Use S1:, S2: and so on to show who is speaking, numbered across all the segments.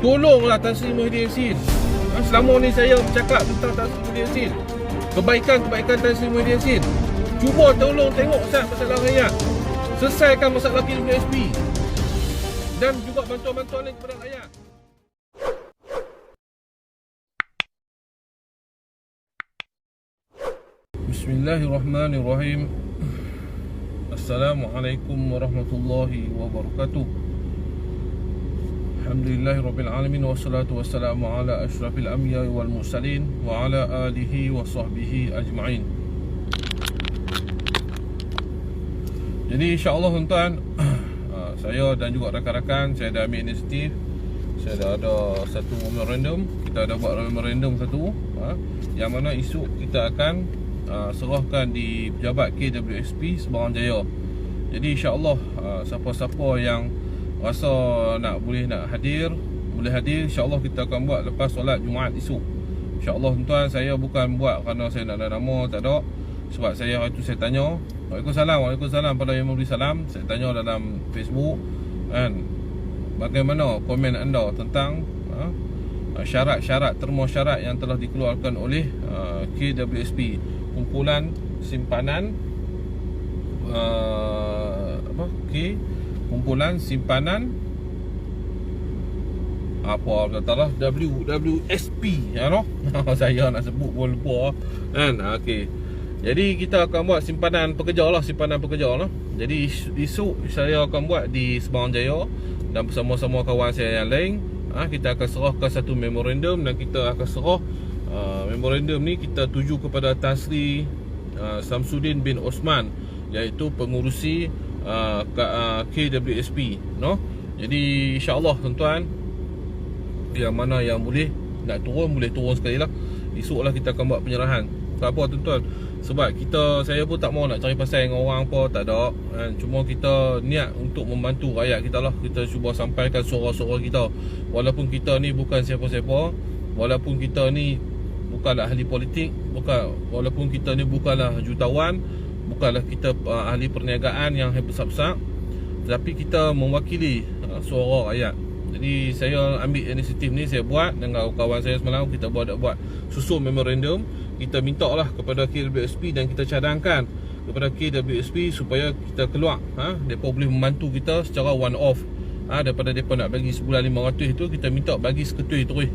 S1: Tolonglah Tan Sri Muhyiddin Yassin. Selama ni saya bercakap tentang Tan Sri Muhyiddin Yassin, kebaikan Tan Sri Muhyiddin Yassin. Cuba tolong tengok Ustaz masalah rakyat. Selesaikan masalah KWSP dan juga bantuan-bantuan lain kepada rakyat. Bismillahirrahmanirrahim. Assalamualaikum warahmatullahi wabarakatuh. Alhamdulillahirabbil alamin wassalatu wassalamu ala asyrafil anbiya'i wal mursalin wa ala alihi wa sahbihi ajma'in. Jadi insya-Allah tuan-tuan, saya dan juga rakan-rakan, saya dah ambil inisiatif. Saya dah ada satu memorandum. Kita dah buat memorandum satu, yang mana isu kita akan serahkan di pejabat KWSP Sebarang Jaya. Jadi insya-Allah siapa-siapa yang rasa boleh hadir, boleh hadir. InsyaAllah kita akan buat lepas solat Jumaat esok. InsyaAllah tuan-tuan, saya bukan buat kerana saya nak ada nama, tak ada. Sebab saya hari tu saya tanya, Waalaikumsalam pada yang memberi salam. Saya tanya dalam Facebook kan, bagaimana komen anda tentang syarat-syarat, terma syarat yang telah dikeluarkan oleh KWSP, kumpulan simpanan kumpulan simpanan apa katalah WWSP, ya no. Saya nak sebut pun lupa kan. Okey. Jadi kita akan buat simpanan pekerja lah. Jadi esok saya akan buat di Sebarang Jaya dan bersama-sama kawan saya yang lain. Kita akan serahkan satu memorandum dan kita akan serah memorandum ni kita tuju kepada Tan Sri Samsudin bin Osman, iaitu pengurusi KWSP, no. Jadi insya-Allah tuan-tuan, yang mana yang boleh nak turun boleh turun sekali lah. Esoklah kita akan buat penyerahan. Tak apa tuan-tuan, sebab saya pun tak mau nak cari pasal dengan orang apa, tak ada kan. Cuma kita niat untuk membantu rakyat kita lah. Kita cuba sampaikan suara-suara kita. Walaupun kita ni bukan siapa-siapa, walaupun kita ni bukanlah ahli politik, walaupun kita ni bukanlah jutawan, bukanlah kita ahli perniagaan yang besar-besar, tetapi kita mewakili suara rakyat. Jadi saya ambil inisiatif ni, saya buat dengan kawan saya semalam. Kita buat susun memorandum. Kita minta lah kepada KWSP dan kita cadangkan kepada KWSP supaya kita keluar, mereka boleh membantu kita secara one off. Daripada mereka nak bagi sebulan 500 tu, kita minta bagi seketui terus.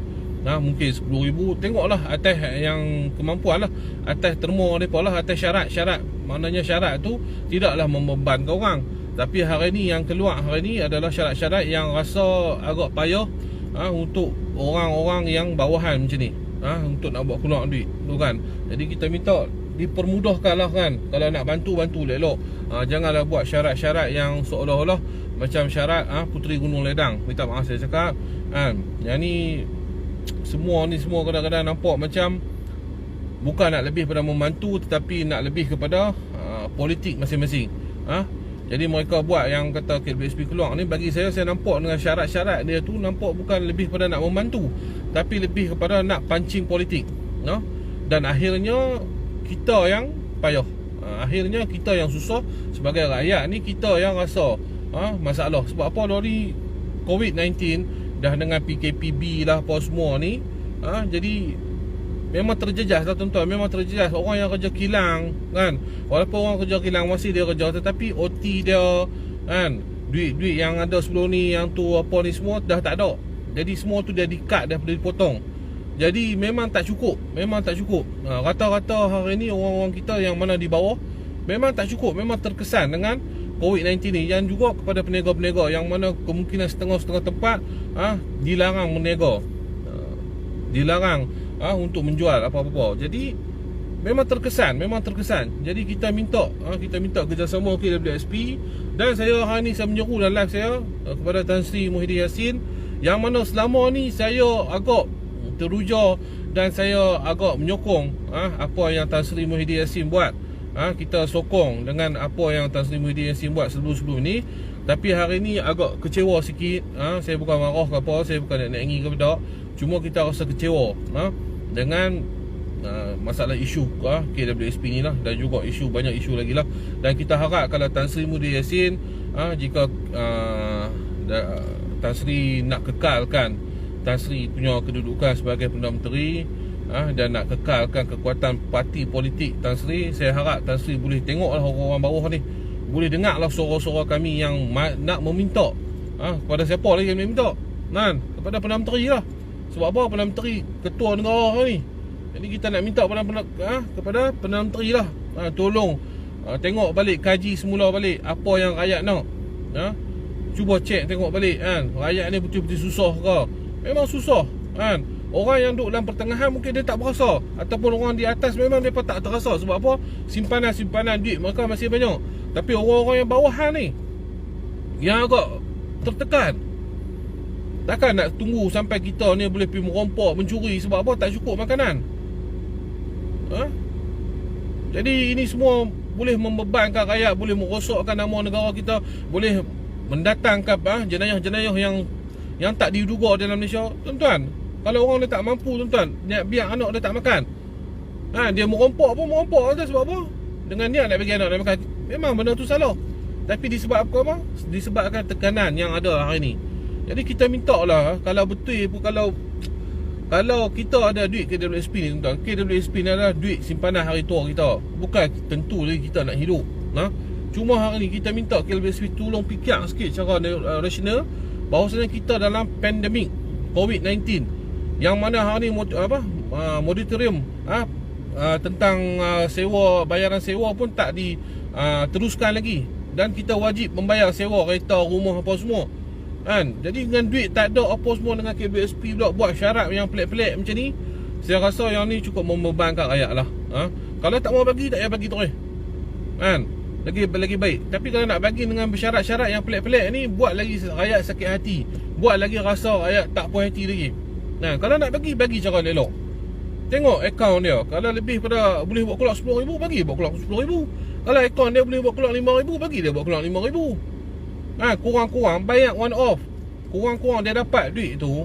S1: Mungkin 10,000. Tengoklah atas yang kemampuan lah, atas terma mereka lah, atas syarat-syarat. Maknanya syarat tu tidaklah membebankan orang. Tapi hari ni yang keluar hari ni adalah syarat-syarat yang rasa agak payah untuk orang-orang yang bawahan macam ni, untuk nak buat keluar duit tu kan. Jadi kita minta dipermudahkan lah kan. Kalau nak bantu elok. Janganlah buat syarat-syarat yang seolah-olah macam syarat Puteri Gunung Ledang. Minta maaf saya cakap kan. Yang ni semua kadang-kadang nampak macam bukan nak lebih pada membantu, tetapi nak lebih kepada politik masing-masing. Jadi mereka buat yang kata KWSP keluar ni, bagi saya nampak dengan syarat-syarat dia tu nampak bukan lebih pada nak membantu, tapi lebih kepada nak pancing politik, no? Dan akhirnya kita yang payah, akhirnya kita yang susah sebagai rakyat ni. Kita yang rasa masalah. Sebab apa dari COVID-19 dah dengan PKPB lah apa semua ni, jadi memang terjejas lah tuan-tuan. Memang terjejas. Orang yang kerja kilang kan, walaupun orang kerja kilang masih dia kerja, tetapi OT dia kan, duit-duit yang ada sebelum ni, yang tu apa ni semua dah tak ada. Jadi semua tu dia di-cut, dah dipotong. Jadi memang tak cukup. Rata-rata hari ni orang-orang kita yang mana di bawah memang tak cukup. Memang terkesan dengan COVID-19 ni. Dan juga kepada peniaga-peniaga yang mana kemungkinan setengah-setengah tempat dilarang berniaga, dilarang untuk menjual apa-apa. Jadi memang terkesan. Jadi kita minta kerjasama KWSP. Dan saya hari ni saya menyeru dalam live saya kepada Tan Sri Muhyiddin Yassin, yang mana selama ni saya agak teruja dan saya agak menyokong apa yang Tan Sri Muhyiddin Yassin buat. Kita sokong dengan apa yang Tan Sri Muhyiddin Yassin buat sebelum-sebelum ni. Tapi hari ni agak kecewa sikit. Saya bukan marah ke apa, saya bukan nak ingi ke tak. Cuma kita rasa kecewa dengan masalah isu KWSP ni lah, dan juga banyak isu lagi lah. Dan kita harap kalau Tan Sri Muhyiddin Yassin jika Tan Sri nak kekalkan Tan Sri punya kedudukan sebagai Perdana Menteri, dan nak kekalkan kekuatan parti politik Tan Sri. Saya harap Tan Sri boleh tengoklah orang-orang bawah ni, boleh dengarlah suara-suara kami yang nak meminta, kepada siapa lagi yang meminta, kepada Perdana Menteri lah. Sebab apa? Perdana Menteri ketua negara ni. Jadi kita nak minta kepada Perdana Menteri lah, tolong tengok balik, kaji semula balik apa yang rakyat nak. Cuba cek tengok balik rakyat ni betul-betul susah ke? Memang susah Orang yang duduk dalam pertengahan mungkin dia tak berasa, ataupun orang di atas memang mereka tak terasa. Sebab apa? Simpanan duit mereka masih banyak. Tapi orang-orang yang bawahan ni, yang agak tertekan, takkan nak tunggu sampai kita ni boleh pergi merompak, mencuri. Sebab apa? Tak cukup makanan. Jadi ini semua boleh membebankan rakyat, boleh merosakkan nama negara kita, boleh mendatangkan jenayah-jenayah yang tak diduga dalam Malaysia. Tuan-tuan, kalau orang dia tak mampu, tuan-tuan, biar anak dia tak makan, dia merompak pun merompak saja. Sebab apa? Dengan dia nak bagi anak dia makan. Memang benda tu salah. Tapi disebabkan apa? Disebabkan tekanan yang ada hari ni. Jadi kita minta lah, kalau betul pun, kalau kita ada duit KWSP ni, tuan-tuan, KWSP ni adalah duit simpanan hari tua kita. Bukan tentu lagi kita nak hidup. Cuma hari ni kita minta KWSP tolong fikir sikit secara rasional, bahawasanya kita dalam pandemik COVID-19, yang mana hari ni moratorium tentang bayaran sewa pun tak diteruskan lagi, dan kita wajib membayar sewa kereta, rumah apa semua. Jadi dengan duit tak ada apa semua, dengan KWSP pula buat syarat yang pelik-pelik macam ni. Saya rasa yang ni cukup membebankan rakyat lah. Kalau tak mau bagi, tak payah bagi terus. Lagi baik. Tapi kalau nak bagi dengan bersyarat-syarat yang pelik-pelik ni, buat lagi rakyat sakit hati, buat lagi rasa rakyat tak puas hati lagi. Kalau nak bagi cara elok. Tengok akaun dia, kalau lebih pada boleh buat keluar 10,000, bagi buat keluar 10,000. Kalau akaun dia boleh buat keluar 5,000, bagi dia buat keluar 5,000. Kurang-kurang bayar one off. Kurang-kurang dia dapat duit tu,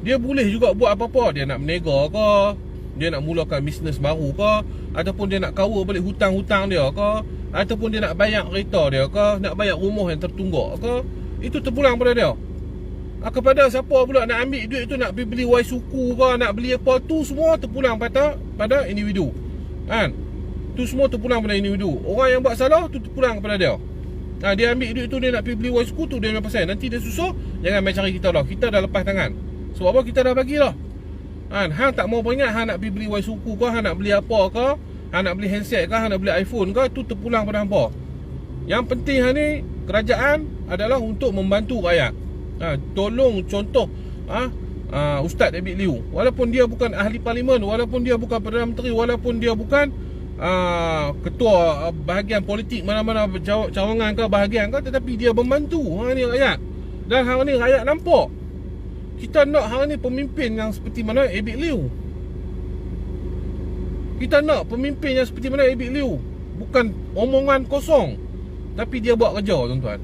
S1: dia boleh juga buat apa-apa. Dia nak menega ke, dia nak mulakan bisnes baru ke, ataupun dia nak cover balik hutang-hutang dia ke, ataupun dia nak bayar kereta dia ke, nak bayar rumah yang tertunggak ke. Itu terpulang pada dia. Kepada siapa pula nak ambil duit tu, nak pergi beli wai suku ke, nak beli apa, tu semua terpulang pada individu. Tu semua terpulang pada individu. Orang yang buat salah tu terpulang kepada dia. Dia ambil duit tu, dia nak pergi beli wai suku tu, dia memang pasal. Nanti dia susah, jangan main cari kita lah. Kita dah lepas tangan. Sebab apa? Kita dah bagilah. Hang tak mau beringat, hang nak pergi beli wai suku ke, hang nak beli apa ke, hang nak beli handset ke, hang nak beli iPhone ke, tu terpulang pada hampa. Yang penting hang ni, kerajaan adalah untuk membantu rakyat. Tolong contoh Ustaz David Liu, walaupun dia bukan ahli parlimen, walaupun dia bukan Perdana Menteri, walaupun dia bukan ketua bahagian politik mana-mana cawangan ke bahagian ke, tetapi dia membantu hari ni rakyat. Dan hari ni rakyat nampak. Kita nak hari ni pemimpin yang seperti mana David Liu. Kita nak pemimpin yang seperti mana David Liu. Bukan omongan kosong, tapi dia buat kerja, tuan-tuan.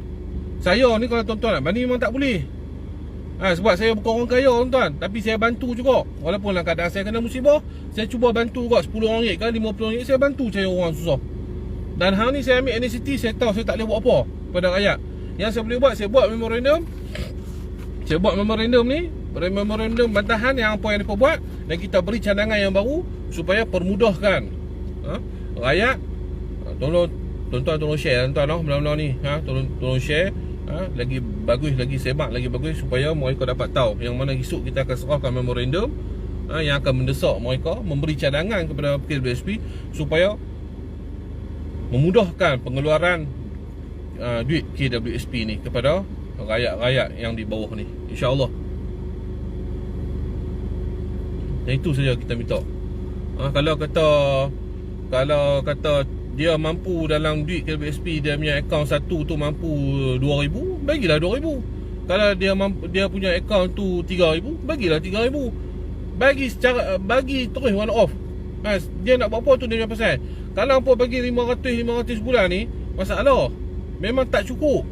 S1: Saya ni kalau tuan-tuan nak banding, memang tak boleh. Sebab saya bukan orang kaya, tuan-tuan, tapi saya bantu juga. Walaupun dalam keadaan saya kena musibah, saya cuba bantu juga. RM10 ke RM50, saya bantu cari orang susah. Dan hari ni saya ambil inisiatif. Saya tahu saya tak boleh buat apa pada rakyat. Yang saya boleh buat, saya buat memorandum. Saya buat memorandum ni, memorandum bantahan yang apa yang mereka buat, dan kita beri cadangan yang baru supaya permudahkan rakyat. Tolong tuan-tuan, tolong share tuan-tuan benda-benda ni. Tolong share. Lagi bagus, lagi semak, lagi bagus, supaya mereka dapat tahu yang mana esok kita akan serahkan memorandum yang akan mendesak mereka memberi cadangan kepada KWSP supaya memudahkan pengeluaran duit KWSP ni kepada rakyat-rakyat yang di bawah ni, insya-Allah. Dan itu saja kita minta. Kalau kata dia mampu dalam duit KWSP, dia punya akaun satu tu mampu 2,000, bagilah 2,000. Kalau dia punya akaun tu 3,000, bagilah 3,000. Bagi terus one off. Dia nak buat apa tu dia punya pasal. Kalau apa bagi 500 bulan ni, masalah. Memang tak cukup.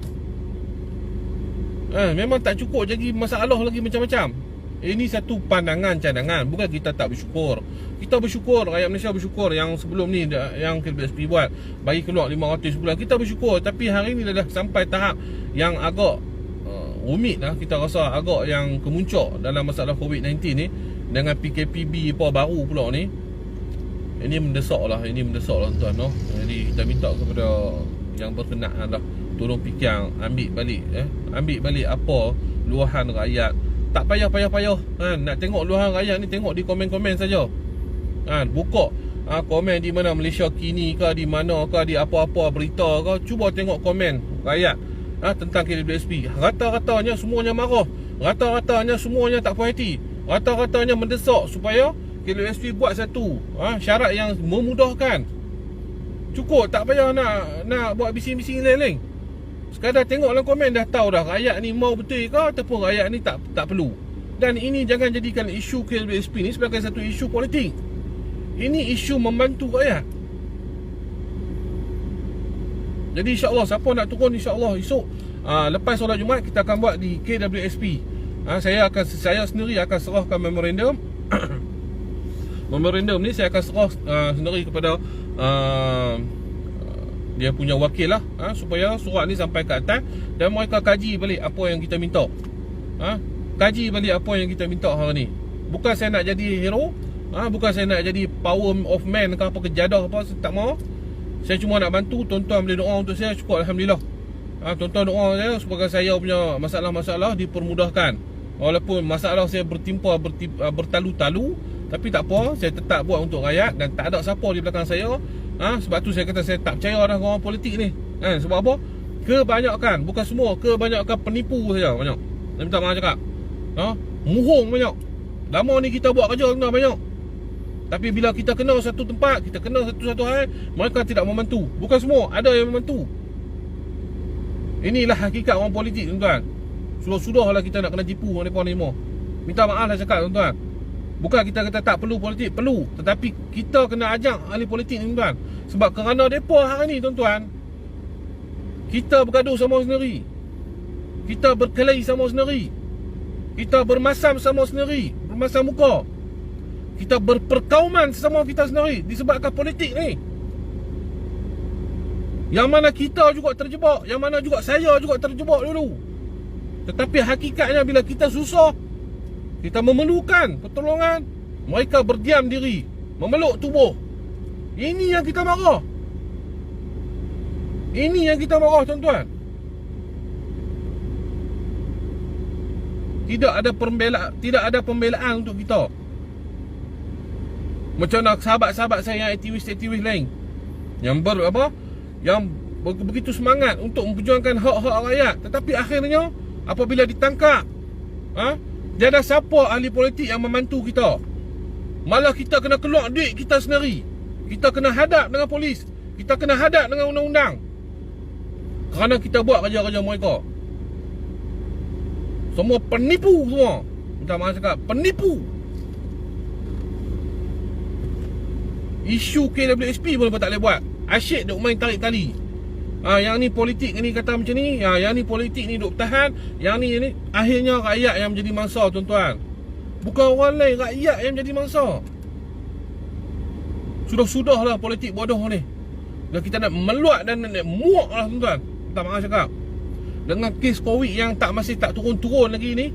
S1: Memang tak cukup, jadi masalah lagi macam-macam. Ini satu pandangan cadangan. Bukan kita tak bersyukur. Kita bersyukur, rakyat Malaysia bersyukur yang sebelum ni yang KWSP buat, bagi keluar 500 bulan. Kita bersyukur. Tapi hari ni dah sampai tahap yang agak rumit lah. Kita rasa agak yang kemuncak dalam masalah COVID-19 ni, dengan PKPB apa baru pula ni. Ini mendesak lah tuan no. Jadi kita minta kepada yang berkenaan lah, tolong fikir, ambil balik apa luahan rakyat. Tak payah kan, nak tengok luahan rakyat ni, tengok di komen-komen saja kan. Buka komen di mana Malaysia Kini ke, di mana ke, di apa-apa berita ke, cuba tengok komen rakyat tentang KWSP. Rata-ratanya semuanya marah, rata-ratanya semuanya tak puas hati, rata-ratanya mendesak supaya KWSP buat satu syarat yang memudahkan. Cukup, tak payah nak buat bising-bising lain-lain. Sekadar tengok dalam komen dah tahu dah rakyat ni mau betul ke ataupun rakyat ni tak perlu. Dan ini jangan jadikan isu KWSP ni sebagai satu isu politik. Ini isu membantu rakyat. Jadi insya-Allah siapa nak turun, insya-Allah esok lepas solat Jumaat kita akan buat di KWSP. Saya sendiri akan serahkan memorandum. Memorandum ni saya akan serah sendiri kepada dia punya wakil lah, supaya surat ni sampai ke atas dan mereka kaji balik apa yang kita minta. Kaji balik apa yang kita minta hari ni. Bukan saya nak jadi hero, bukan saya nak jadi power of man ke apa, kejadah apa, saya tak mau. Saya cuma nak bantu. Tuan-tuan boleh doa untuk saya, cukup alhamdulillah. Tuan-tuan doa saya supaya saya punya masalah-masalah dipermudahkan. Walaupun masalah saya bertalu-talu, tapi tak apa, saya tetap buat untuk rakyat dan tak ada siapa di belakang saya. Sebab tu saya kata saya tak percaya dah orang politik ni. Sebab apa? Kebanyakan, bukan semua, kebanyakan penipu saja banyak. Saya minta maaf cakap. Muhung banyak. Lama ni kita buat kerja kena banyak. Tapi bila kita kena satu tempat, kita kena satu hal, mereka tidak membantu. Bukan semua, ada yang membantu. Inilah hakikat orang politik tuan-tuan. Sudah-sudahlah kita nak kena tipu mereka ni semua. Minta maaf lah cakap tuan-tuan. Bukan kita kata tak perlu politik, perlu. Tetapi kita kena ajak ahli politik ni tuan. Sebab kerana mereka hari ni tuan-tuan, kita bergaduh sama sendiri, kita berkelahi sama sendiri, kita bermasam sama sendiri, bermasam muka, kita berperkauman sesama kita sendiri disebabkan politik ni. Yang mana kita juga terjebak, yang mana juga saya juga terjebak dulu. Tetapi hakikatnya bila kita susah, kita memerlukan pertolongan, mereka berdiam diri, memeluk tubuh. Ini yang kita marah. Ini yang kita marah tuan-tuan. Tidak ada pembelaan untuk kita. Macam nak sahabat-sahabat saya yang aktivis-aktivis lain yang yang begitu semangat untuk memperjuangkan hak-hak rakyat, tetapi akhirnya apabila ditangkap, dia ada siapa ahli politik yang membantu kita. Malah kita kena keluar duit kita sendiri. Kita kena hadap dengan polis, kita kena hadap dengan undang-undang, kerana kita buat kerja-kerja mereka. Semua penipu semua. Minta maaf cakap, penipu. Isu KWSP pun tak boleh buat. Asyik duk main tarik tali. Yang ni politik ni kata macam ni, yang ni politik ni duk tahan, yang ni akhirnya rakyat yang menjadi mangsa tuan-tuan. Bukan orang lain, rakyat yang menjadi mangsa. Sudah-sudahlah politik bodoh ni. Dan kita nak meluat dan nak muak lah tuan-tuan. Minta maaf cakap. Dengan kes COVID yang masih tak turun-turun lagi ni,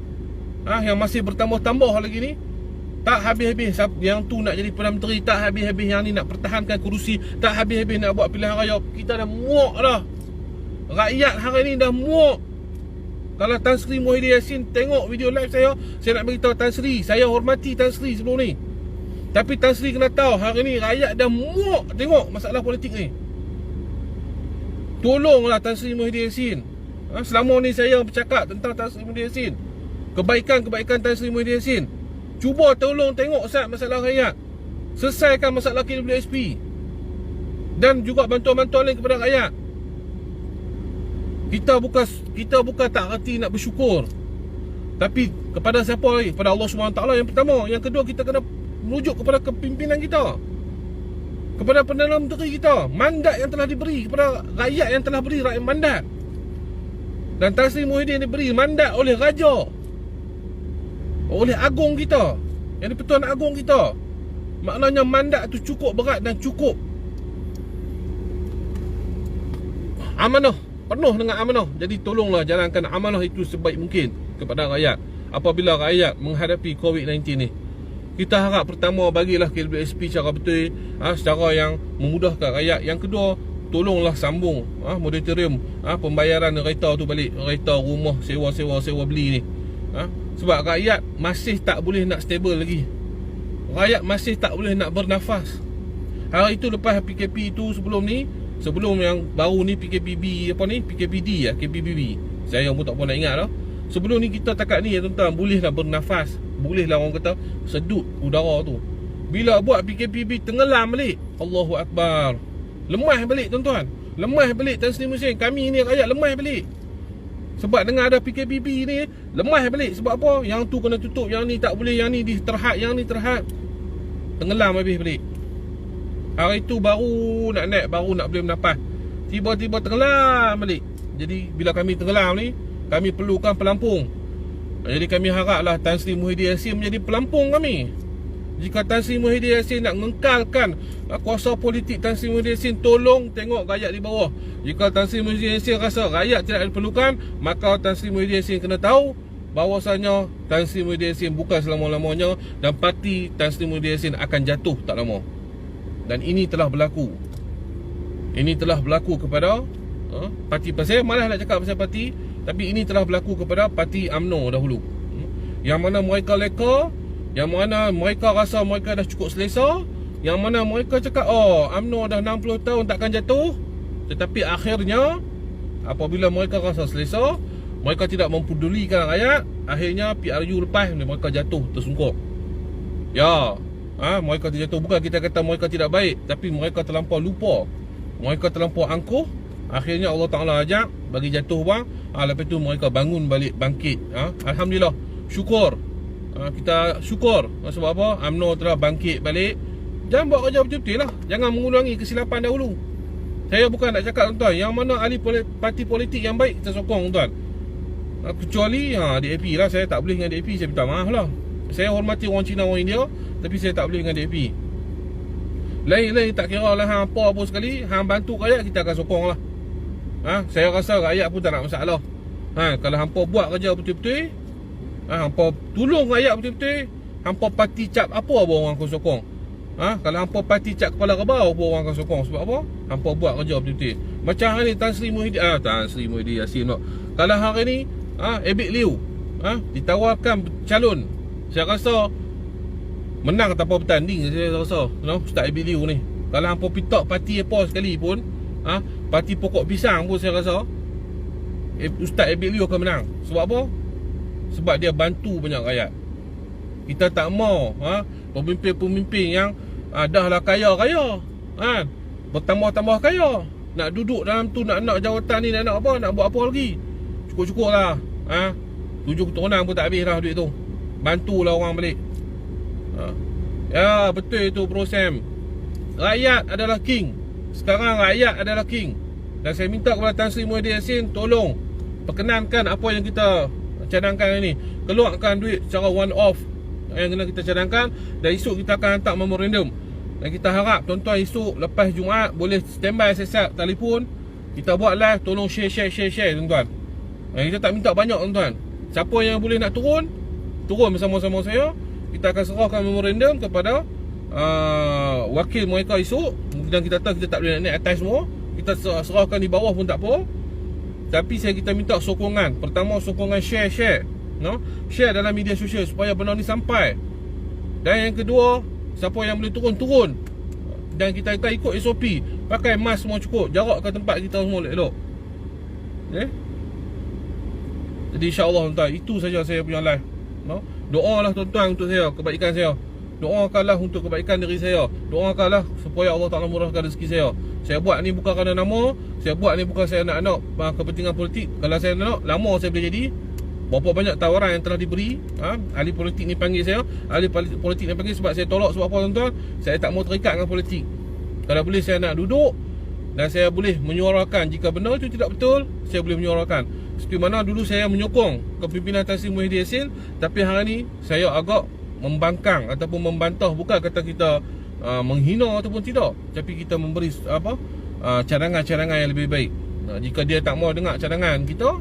S1: yang masih bertambah-tambah lagi ni, tak habis-habis yang tu nak jadi Perdana Menteri, tak habis-habis yang ni nak pertahankan kerusi, tak habis-habis nak buat pilihan raya. Kita dah muak dah. Rakyat hari ni dah muak. Kalau Tan Sri Muhyiddin Yassin tengok video live saya nak beritahu Tan Sri, saya hormati Tan Sri sebelum ni. Tapi Tan Sri kena tahu hari ni rakyat dah muak tengok masalah politik ni. Tolonglah Tan Sri Muhyiddin Yassin. Selama ni saya bercakap tentang Tan Sri Muhyiddin Yassin, kebaikan-kebaikan Tan Sri Muhyiddin Yassin. Cuba tolong tengok Ustaz masalah rakyat, selesaikan masalah KWSP, dan juga bantuan-bantuan lain kepada rakyat. Kita bukan tak reti nak bersyukur, tapi kepada siapa lagi? Kepada Allah SWT yang pertama. Yang kedua, kita kena merujuk kepada kepimpinan kita, kepada Perdana Menteri kita, mandat yang telah diberi kepada rakyat, yang telah beri rakyat mandat. Dan Tan Sri Muhyiddin diberi mandat oleh Raja, oleh Agung kita, yang di-Pertuan Agung kita. Maknanya mandat tu cukup berat dan cukup amanah penuh dengan amanah. Jadi tolonglah jalankan amanah itu sebaik mungkin kepada rakyat. Apabila rakyat menghadapi COVID-19 ni, kita harap pertama bagilah KWSP secara betul, secara yang memudahkan rakyat. Yang kedua, tolonglah sambung moratorium pembayaran kereta tu balik, kereta, rumah, sewa beli ni. Sebab rakyat masih tak boleh nak stable lagi. Rakyat masih tak boleh nak bernafas. Hari itu lepas PKP itu sebelum yang baru ni PKPB PKPD KPPB. Saya pun tak pernah nak ingat lah. Sebelum ni kita takat ni tuan-tuan, bolehlah bernafas, bolehlah orang kata sedut udara tu. Bila buat PKPB tenggelam balik. Allahu Akbar. Lemah balik tuan-tuan. Lemah balik Tan Sri Muhyiddin. Kami ni rakyat lemah balik. Sebab dengar ada PKPB ni, lemah balik. Sebab apa? Yang tu kena tutup, yang ni tak boleh, yang ni terhad, yang ni terhad. Tenggelam habis balik. Hari tu baru nak naik, baru nak boleh bernafas, tiba-tiba tenggelam balik. Jadi bila kami tenggelam ni, kami perlukan pelampung. Jadi kami haraplah Tan Sri Muhyiddin Yassin menjadi pelampung kami. Jika Tan Sri Muhyiddin Yassin nak mengekalkan kuasa politik Tan Sri Muhyiddin Yassin, tolong tengok rakyat di bawah. Jika Tan Sri Muhyiddin Yassin rasa rakyat tidak diperlukan, maka Tan Sri Muhyiddin Yassin kena tahu bahawasanya Tan Sri Muhyiddin Yassin bukan selama-lamanya, dan parti Tan Sri Muhyiddin Yassin akan jatuh tak lama. Dan ini telah berlaku. Ini telah berlaku kepada parti, saya malas nak cakap pasal parti, tapi ini telah berlaku kepada parti UMNO dahulu. Yang mana mereka leka, yang mana mereka rasa mereka dah cukup selesa, yang mana mereka cakap UMNO dah 60 tahun takkan jatuh. Tetapi akhirnya apabila mereka rasa selesa, mereka tidak mempedulikan rakyat, akhirnya PRU lepas mereka jatuh tersungkur. Ya, mereka terjatuh. Bukan kita kata mereka tidak baik, tapi mereka terlampau lupa, mereka terlampau angkuh. Akhirnya Allah Ta'ala ajak bagi jatuh bang. Lepas tu mereka bangun balik, bangkit. Alhamdulillah, syukur. Kita syukur. Sebab apa? UMNO telah bangkit balik. Jangan buat kerja betul-betul lah. Jangan mengulangi kesilapan dahulu. Saya bukan nak cakap tuan, yang mana ahli parti politik yang baik kita sokong tuan. Kecuali DAP lah. Saya tak boleh dengan DAP, saya minta maaf lah. Saya hormati orang Cina, orang India, tapi saya tak boleh dengan DAP. Lain-lain tak kira lah hang apa pun sekali, hang bantu rakyat, kita akan sokong lah. Saya rasa rakyat pun tak nak masalah. Kalau hampa buat kerja betul-betul, hampa tolong rakyat betul-betul, hampa parti cap apa pun orang akan sokong. Kalau hampa parti cap kepala rebau pun orang akan sokong. Sebab apa? Hampa buat kerja betul-betul. Macam hari ni Tan Sri Muhyiddin Yassin. Kalau hari ni Abid Liu ditawarkan calon, saya rasa menang tanpa bertanding. Saya rasa Ustaz Abid Liu ni, kalau hampa pitok parti apa sekali pun, parti pokok pisang pun saya rasa Ustaz Abid Liu akan menang. Sebab apa? Sebab dia bantu banyak rakyat. Kita tak mau pemimpin-pemimpin yang dah lah kaya-kaya, bertambah-tambah kaya, nak duduk dalam tu, nak jawatan ni, nak apa, nak buat apa lagi. Cukup-cukup lah. 7 keturunan pun tak habis lah duit tu. Bantulah orang balik. Ya betul itu Bro Sam. Rakyat adalah king. Sekarang rakyat adalah king. Dan saya minta kepada Tan Sri Muhyiddin Yassin, tolong perkenankan apa yang kita cadangkan ini. Keluarkan duit secara one off yang kena kita cadangkan, dan esok kita akan hantar memorandum. Dan kita harap tuan-tuan esok lepas Jumaat boleh standby siap-siap telefon. Kita buat live, tolong share tuan-tuan. Kita tak minta banyak tuan-tuan. Siapa yang boleh nak turun bersama-sama saya. Kita akan serahkan memorandum kepada wakil mereka esok. Dan kita tahu kita tak boleh naik atas semua, kita serahkan di bawah pun tak apa. Tapi kita minta sokongan. Pertama, sokongan share share dalam media sosial supaya benda ni sampai. Dan yang kedua, siapa yang boleh turun. Dan kita ikut SOP. Pakai mask semua cukup, jarak ke tempat kita semua elok. Jadi insyaAllah tuan-tuan, itu saja saya punya live. Doalah tuan-tuan untuk saya, kebaikan saya. Doakanlah untuk kebaikan diri saya. Doakanlah supaya Allah Ta'ala murahkan rezeki saya. Saya buat ni bukan kerana nama. Saya buat ni bukan saya nak kepentingan politik. Kalau saya nak, lama saya boleh jadi. Berapa banyak tawaran yang telah diberi. Ahli politik ni panggil saya. Ahli politik ni panggil sebab saya tolak. Sebab apa tuan-tuan? Saya tak mau terikat dengan politik. Kalau boleh saya nak duduk dan saya boleh menyuarakan. Jika benda itu tidak betul, saya boleh menyuarakan. Seperti mana dulu saya menyokong kepimpinan Tan Sri Muhyiddin Yassin, tapi hari ni saya agak membangkang ataupun membantah. Bukan kata kita menghina ataupun tidak, tapi kita memberi cadangan-cadangan yang lebih baik. Jika dia tak mau dengar cadangan kita,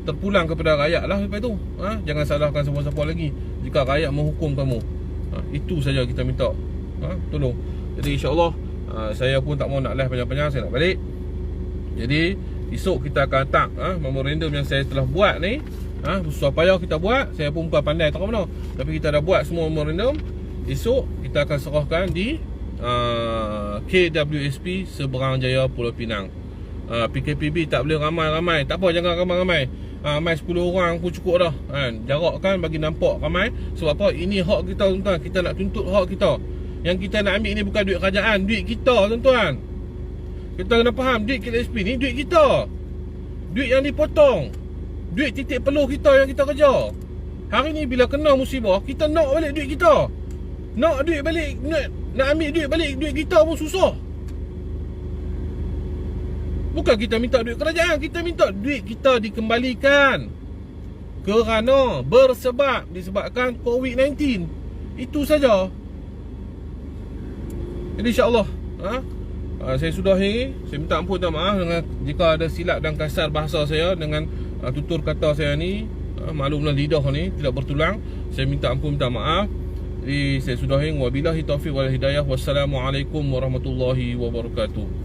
S1: terpulang kepada rakyat lah lepas tu. Jangan salahkan siapa-siapa lagi jika rakyat menghukum kamu. Itu saja kita minta. Tolong. Jadi insya-Allah saya pun tak mau nak live panjang-panjang, saya nak balik. Jadi esok kita akan letak memorandum yang saya telah buat ni. Susah payah kita buat. Saya pun bukan pandai tak mana, tapi kita dah buat semua memorandum. Esok kita akan serahkan di KWSP Seberang Jaya Pulau Pinang. PKPB tak boleh ramai-ramai. Tak apa, jangan ramai-ramai. Mai 10 orang pun cukup dah kan. Jarak kan bagi nampak ramai. Sebab apa? Ini hak kita tuan-tuan. Kita nak tuntut hak kita. Yang kita nak ambil ni bukan duit kerajaan, duit kita tuan-tuan. Kita kena faham, duit KWSP ni duit kita. Duit yang dipotong. Duit titik peluh kita yang kita kerja. Hari ni bila kena musibah, kita nak balik duit kita. Nak duit balik, nak ambil duit balik, duit kita pun susah. Bukan kita minta duit kerajaan, kita minta duit kita dikembalikan. Kerana disebabkan COVID-19. Itu saja. Jadi insya-Allah saya sudahi. Saya minta ampun dan maaf dengan jika ada silap dan kasar bahasa saya dengan tutur kata saya ni. Maklumlah lidah ni tidak bertulang. Saya minta ampun, minta maaf. Jadi saya sudahi. Wabillahi taufiq wal hidayah. Wassalamualaikum warahmatullahi wabarakatuh.